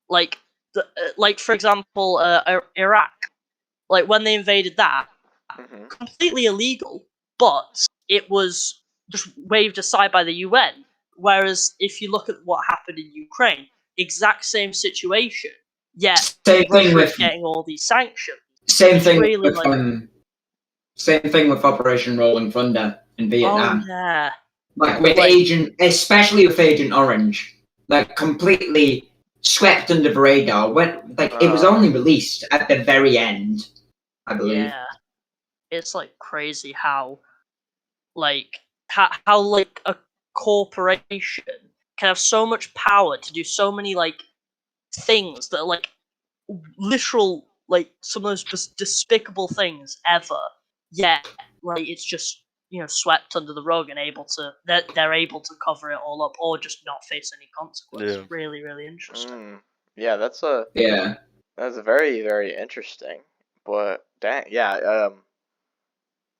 Like, like for example, Iraq. Like when they invaded that, Mhm. completely illegal, but it was just waved aside by the UN. Whereas if you look at what happened in Ukraine, exact same situation. Yet Same thing Russia's with getting all these sanctions. same It's thing really with like, same thing with Operation Rolling Thunder in oh Vietnam. yeah, Like with like, especially with Agent Orange, like completely swept under the radar. When it was only released at the very end, I believe. yeah, it's like crazy how how like a corporation can have so much power to do so many like things that are like literal, like some of those despicable things ever. Yet, like it's just swept under the rug and they're able to cover it all up or just not face any consequence. Yeah. Really, really interesting. Yeah, that's Yeah. very, very interesting. But dang, yeah,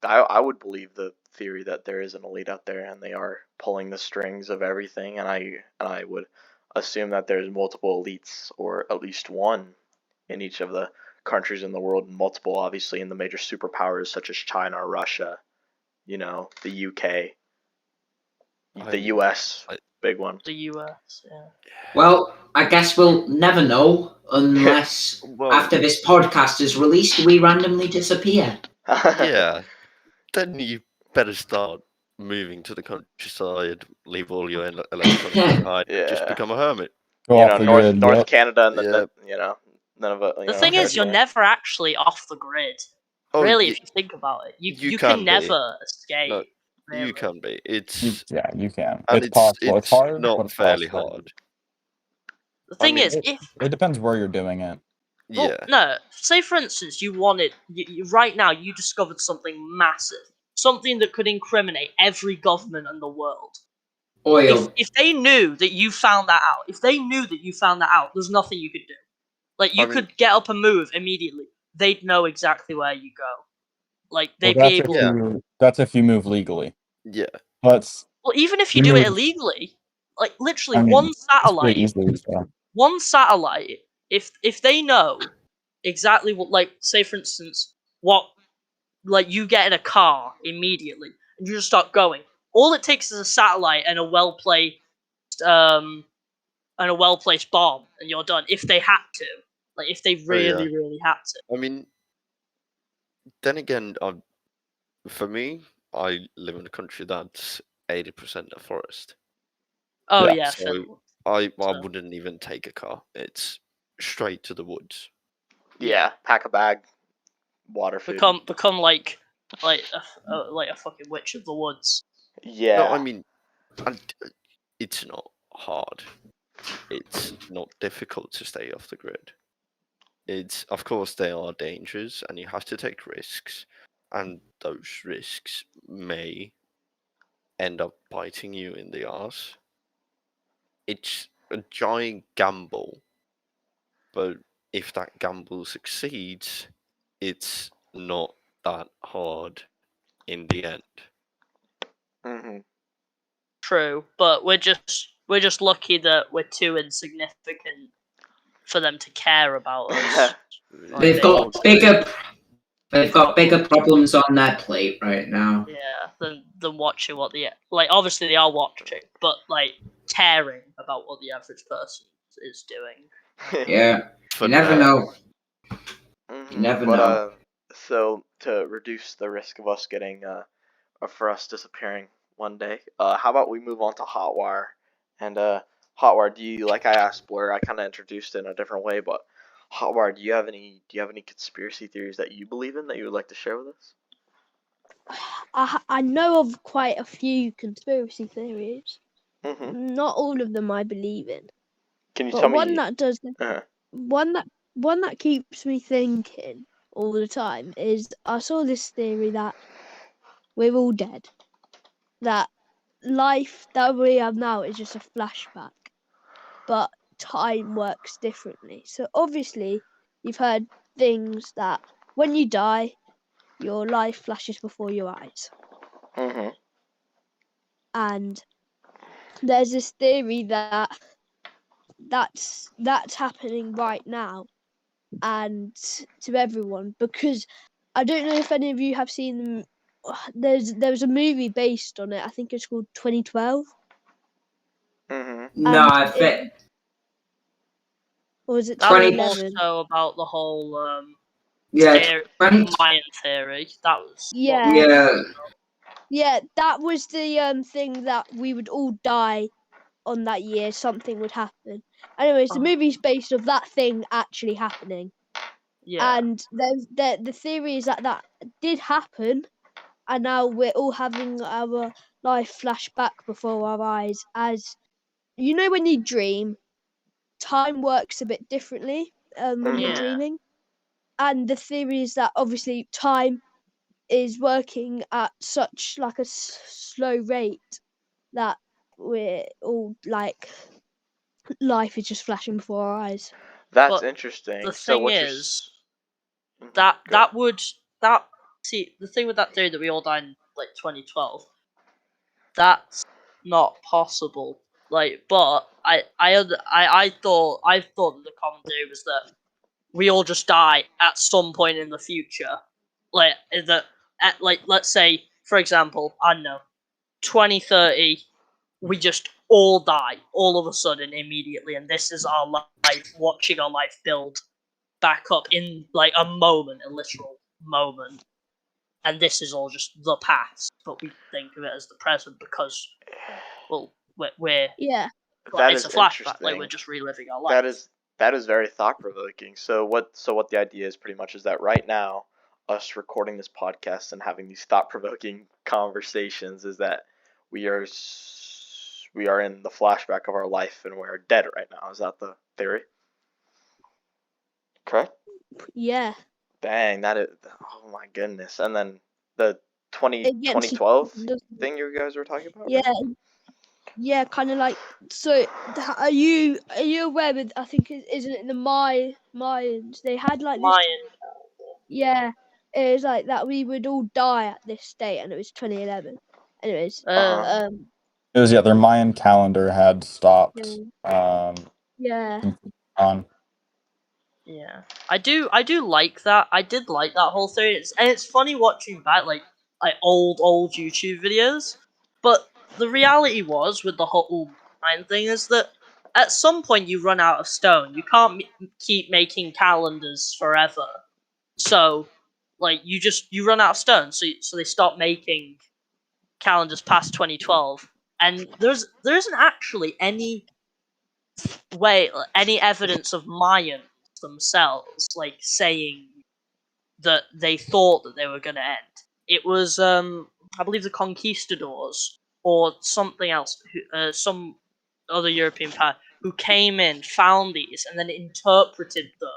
I would believe the theory that there is an elite out there and they are pulling the strings of everything, and I would assume that there's multiple elites or at least one in each of the countries in the world, and multiple obviously in the major superpowers such as China or Russia, the UK, the US, big one. The US, yeah. Well, I guess we'll never know unless Well, after this podcast is released, we randomly disappear. yeah. Then you better start moving to the countryside, leave all your electronics behind, and just Yeah. become a hermit. Go off the grid. North Yep. Canada and Yeah. none of it. The thing is, you're never actually off the grid. Oh, Really, if you think about it, you can can be. never escape. No, really. you can be. It's You can. and It's possible. It's hard, but not it's fairly possible. hard. The thing mean, is, if It depends where you're doing it. well, Yeah. no, say for instance, you wanted right now you discovered something massive, something that could incriminate every government in the world. Oil. If they knew that you found that out, there's nothing you could do. Like you could get up and move immediately. They'd know exactly where you go. Like they'd be able. That's if you move legally. Yeah. But Well, even if you do it illegally, like literally one it's pretty easily, so. one satellite, if they know exactly what, like, say for instance, what, like, you get in a car immediately and you just start going. All it takes is a satellite and a well-placed bomb, and you're done. If they had to, like, if they really, really had to. I mean, then again, for me, I live in a country that's 80% a forest. Oh yeah, So Finland. I wouldn't even take a car. It's straight to the woods. Yeah, pack a bag, water, food. Become like a fucking witch of the woods. Yeah. No, I mean, it's not hard. It's not difficult to stay off the grid. It's, of course, there are dangers, and you have to take risks, and those risks may end up biting you in the arse. It's a giant gamble, but if that gamble succeeds, it's not that hard in the end. Mm-hmm. True, but we're just lucky that we're too insignificant for them to care about us. They've got bigger problems on their plate right now. Yeah, than watching what obviously they are watching, but like caring about what the average person is doing. Yeah, you never know. You never know. So to reduce the risk of us getting for us disappearing one day, how about we move on to Hotwire? And Hotwire, do you, like I asked Blur, I kind of introduced it in a different way, but Hotwire, do you have any conspiracy theories that you believe in that you would like to share with us? I know of quite a few conspiracy theories. Mm-hmm. Not all of them I believe in. Can you But tell me? one that does, one that keeps me thinking all the time is I saw this theory that we're all dead. That life that we have now is just a flashback. But time works differently. So obviously, you've heard things that when you die, your life flashes before your eyes. Mm-hmm. And there's this theory that that's happening right now, and to everyone, because I don't know if any of you have seen there's a movie based on it. I think it's called 2012. Mm-hmm. No, And I think or is it That was 20 more 2011? so about the whole yeah, 20, Mayan theory. That was Yeah. yeah, That was the thing that we would all die on that year. Something would happen. Anyways, the Oh. movie's based of that thing actually happening. Yeah. And the theory is that did happen, and now we're all having our life flash back before our eyes. As you know, when you dream, time works a bit differently when you're Yeah. dreaming. And the theory is that obviously time is working at such like a slow rate that we're all like life is just flashing before our eyes. That's But interesting. the So thing what is you're that Go ahead. see the thing with that theory that we all died in like 2012. That's not possible. Like, but I thought that the common theory was that we all just die at some point in the future. Like that, like let's say for example, I don't know, 2030, we just all die all of a sudden immediately, and this is our life, watching our life build back up in like a moment, a literal moment. And this is all just the past, but we think of it as the present because, well, we're Yeah. That it's is a flashback. Like interesting. we're just reliving our life. That is very thought provoking. So what the idea is pretty much is that right now, us recording this podcast and having these thought provoking conversations is that we are in the flashback of our life and we're dead right now. Is that the theory? Correct? Yeah. Dang, that is, oh my goodness. And then the It gets 2012 doesn't it? thing you guys were talking about? Yeah. Yeah, kind of like so. Are you aware with? I think isn't it the Mayans? They had like this. Mayan. Yeah, it was like that. We would all die at this date, and it was 2011. Anyways, Uh-huh. It was their Mayan calendar had stopped. Yeah. On. Yeah, I do like that. I did like that whole theory. It's funny watching back like old YouTube videos. But the reality was with the whole mind thing is that at some point you run out of stone. You can't keep making calendars forever. So like you run out of stone. So they stop making calendars past 2012. And there isn't actually any evidence of Mayans themselves like saying that they thought that they were going to end. It was I believe the conquistadors or something else, some other European power who came in, found these, and then interpreted them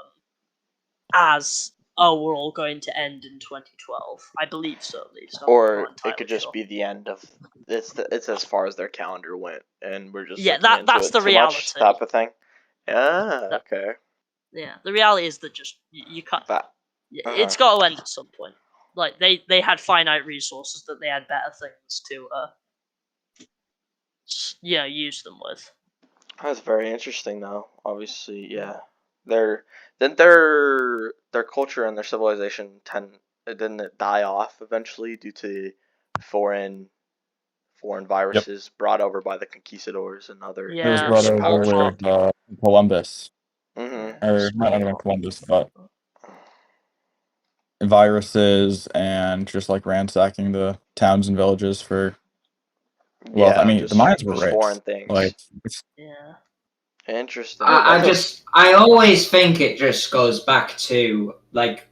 as, oh, we're all going to end in 2012. I believe so, at least. I'm Or not entirely it could just sure. be the end of it's as far as their calendar went, and we're just Yeah, looking into that's it the too reality. much type of thing. Ah, That- okay. Yeah, the reality is that just you can't. That It's got to end at some point. Like they had finite resources that they had better things to use them with. that's very interesting, though. Obviously, yeah. Their culture and their civilization didn't it die off eventually due to foreign viruses brought over by the conquistadors and other It was Yeah, brought European over powers. with Columbus. Mm-hmm. Or not even Columbus, but viruses and just like ransacking the towns and villages for wealth. Yeah, I mean, the Mayans were just rich. foreign things. Like, yeah. Interesting. I always think it just goes back to like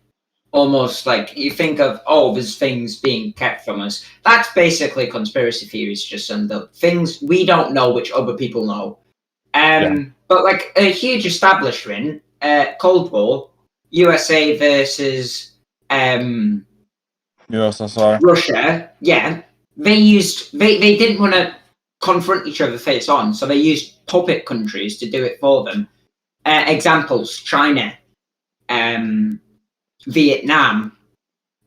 almost like you think of there's things being kept from us. That's basically conspiracy theories, just some the things we don't know which other people know. But like a huge establishment, Cold War, USA versus USSR. Russia. Yeah, they didn't want to confront each other face on. So they used puppet countries to do it for them. Examples: China, Vietnam.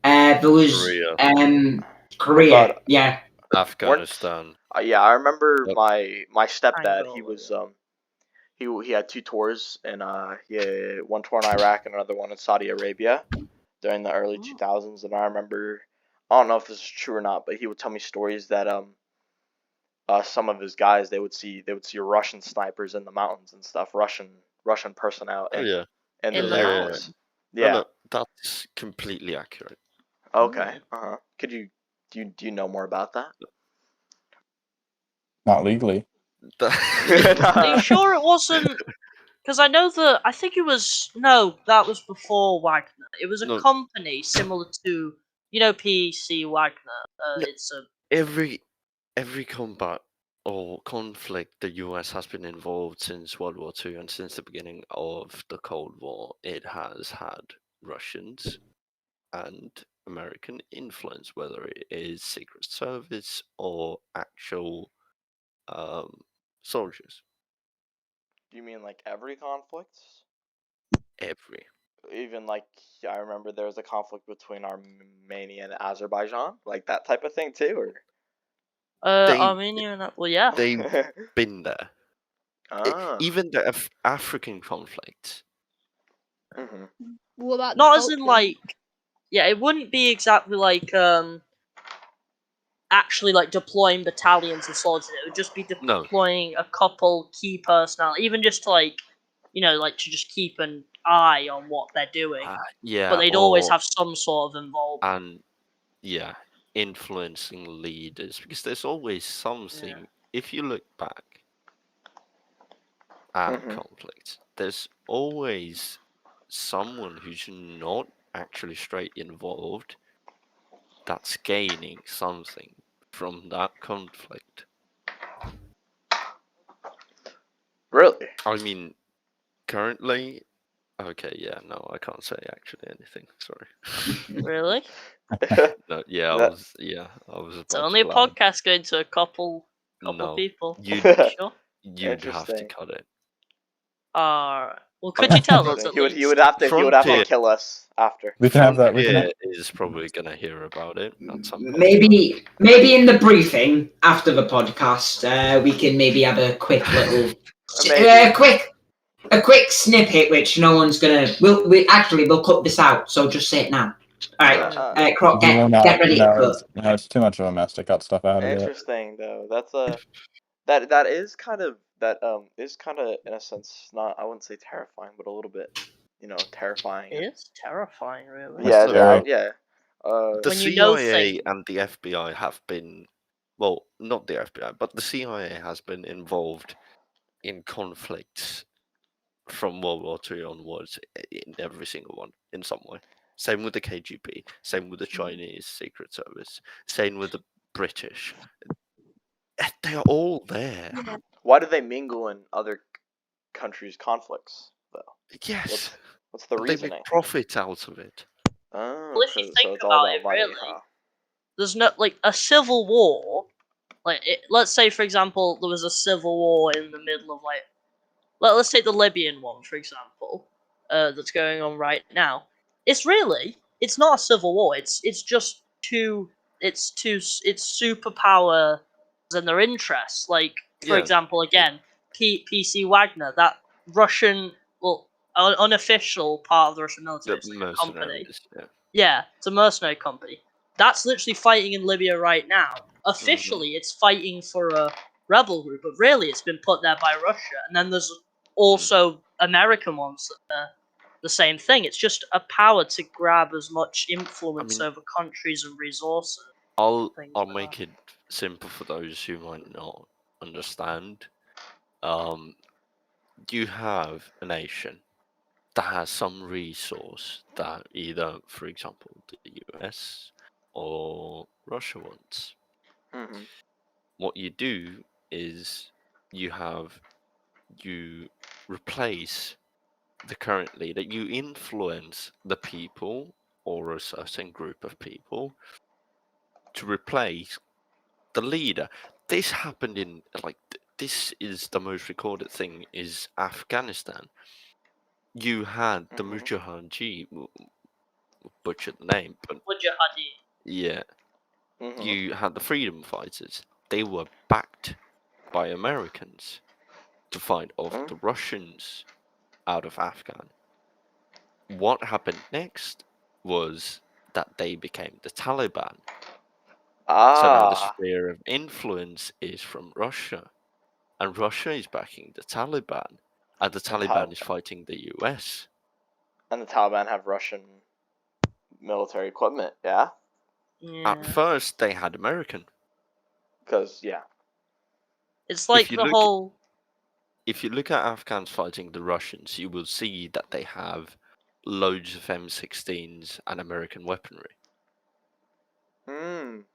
There was Korea. About Yeah. Afghanistan. yeah, I remember Yep. my stepdad. He Angola, was he had 2 tours, and he had one tour in Iraq and another one in Saudi Arabia during the early 2000s. And I remember, I don't know if this is true or not, but he would tell me stories that some of his guys, they would see Russian snipers in the mountains and stuff, Russian personnel Oh yeah. in In the the mountains. No, Yeah. no, that's completely accurate. Okay. Could you do you know more about that? Not legally. Are you sure it wasn't? Because I know that I think it was that was before Wagner. It was a No. company similar to PC Wagner. No. It's a Every combat or conflict the US has been involved since World War II and since the beginning of the Cold War, it has had Russians and American influence, whether it is Secret Service or actual soldiers. Do you mean like every conflict? Every. Even like, I remember there was a conflict between Armenia and Azerbaijan, like that type of thing too, or Armenia and well, yeah. They've been there. Even the African conflict. What about Not the as in Falklands? like, yeah, it wouldn't be exactly like actually like deploying battalions of soldiers. It would just be No. deploying a couple key personnel, even just to like like to just keep an eye on what they're doing. Yeah, But they'd always or- have some sort of involvement. and yeah, influencing leaders, because there's always something. If you look back at conflicts, there's always someone who's not actually straight involved that's gaining something from that conflict. Really? I mean, currently, okay, yeah, no, I can't say actually anything. Sorry. Really? No, yeah, That- I was. It's only a podcast going to a couple No, people. you'd Sure. you'd have to Interesting. cut it. Alright. Well, could you tell us at he least? would have to Frontier. kill us after. We can have that. We can have, Frontier is probably gonna hear about it at some point. Maybe in the briefing after the podcast, we can maybe have a quick little, a quick snippet, which no one's gonna. We'll cut this out. So just say it now. All right, Croc, you will get not. ready to cut. It's too much of a mess to cut stuff out of it. Interesting though. That's that is kind of in a sense, not, I wouldn't say terrifying, but a little bit, terrifying. It is terrifying, really. Yeah, Scary. yeah. The When you know CIA things- and the FBI have been, well, not the FBI, but the CIA has been involved in conflicts from World War II onwards in every single one in some way. Same with the KGB, same with the Chinese Secret Service, same with the British. They are all there. Why do they mingle in other countries' conflicts, though? Yes. What's the They reasoning? make profit out of it. Oh, Well, if you so think it's all about it, money, really, huh? there's no like a civil war. Let's say, for example, there was a civil war in the middle of let's take the Libyan one, for example, that's going on right now. It's not a civil war. It's just it's superpower and their interests. Like, for Yeah. example, again, PC Wagner, that Russian, unofficial part of the Russian military, it's like a company. Mercenaries, yeah. Yeah, it's a mercenary company. That's literally fighting in Libya right now. Officially, it's fighting for a rebel group, but really it's been put there by Russia. And then there's also American ones that are the same thing. It's just a power to grab as much influence over countries and resources. I'll things like make it simple for those who might not understand. You have a nation that has some resource that either, for example, the US or Russia wants. Mm-hmm. What you do is you replace the current leader, you influence the people or a certain group of people to replace the leader. this happened in this is the most recorded thing is Afghanistan. You had the Mujahideen, butchered the name, but Mujahideen. yeah, Mhm. you had the freedom fighters. They were backed by Americans to fight off the Russians out of Afghan. What happened next was that they became the Taliban. So now the sphere of influence is from Russia, and Russia is backing the Taliban, and the Taliban is fighting the US. And the Taliban have Russian military equipment, yeah? At first, they had American. Because, yeah. It's like If you look at Afghans fighting the Russians, you will see that they have loads of M16s and American weaponry. And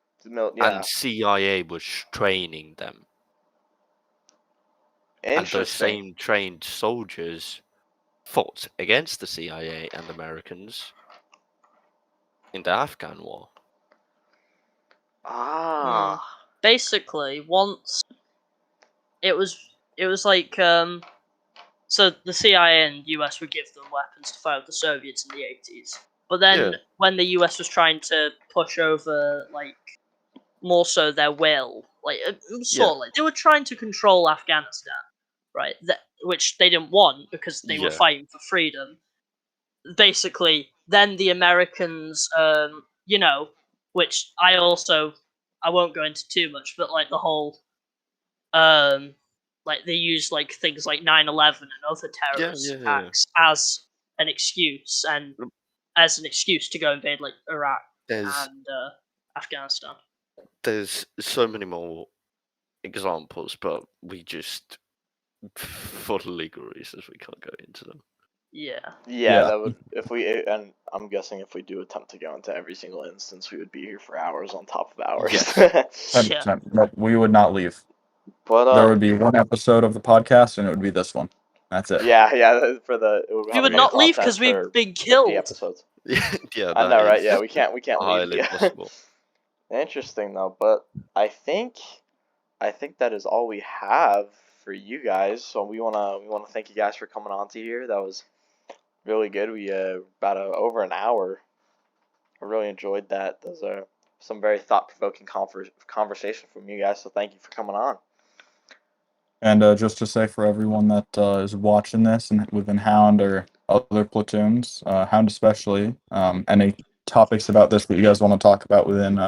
CIA was training them. And those same trained soldiers fought against the CIA and Americans in the Afghan war. Basically, once it was like so the CIA and US would give them weapons to fight the Soviets in the 80s. But then when the US was trying to push over like more so their will, like they were trying to control Afghanistan, right? Which they didn't want because they were fighting for freedom. Basically, then the Americans, which I won't go into too much, but like the whole, like they use like things like 9/11 and other terrorist attacks as an excuse to go invade like Iraq and Afghanistan. There's so many more examples, but we just, for legal reasons, we can't go into them. Yeah, that would, and I'm guessing if we do attempt to go into every single instance, we would be here for hours on top of hours. Yes. No, we would not leave. But there would be one episode of the podcast, and it would be this one. That's it. Yeah. We would not leave because we've been killed. Episodes. Yeah, I know, right? Yeah, we can't highly leave. possible. Interesting though, but I think that is all we have for you guys. So we wanna thank you guys for coming on to here. That was really good. We about over an hour. I really enjoyed that. Those are some very thought-provoking conversation from you guys. So thank you for coming on. And just to say for everyone that is watching this and within Hound or other platoons, Hound especially, any topics about this that you guys want to talk about within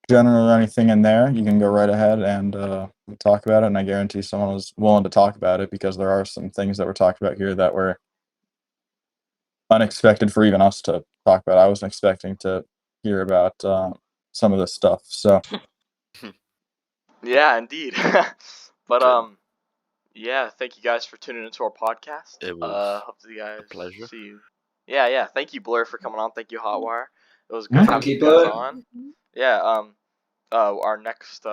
general or anything in there, you can go right ahead and talk about it. And I guarantee someone was willing to talk about it because there are some things that we're talking about here that were unexpected for even us to talk about. I wasn't expecting to hear about some of this stuff. So, yeah, indeed. But yeah, thank you guys for tuning into our podcast. It was hope you guys a pleasure. see you. Yeah. Thank you, Blur, for coming on. Thank you, Hotwire. It was good having you guys on. Yeah. Our next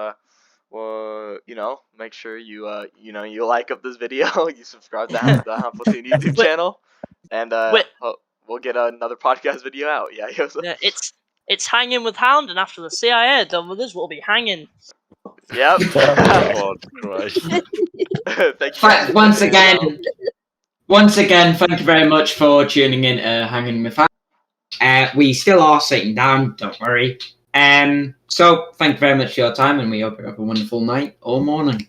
make sure you you like up this video, you subscribe to the Hound Platoon YouTube channel, and we'll get another podcast video out. Yeah, it's Hangin with Hound, and after the CIA are done with us, we'll be hanging. Yep. God Christ. Thank you once again, thank you very much for tuning in to Hangin with Hound. We still are sitting down, don't worry. So thank you very much for your time, and we hope you have a wonderful night or morning.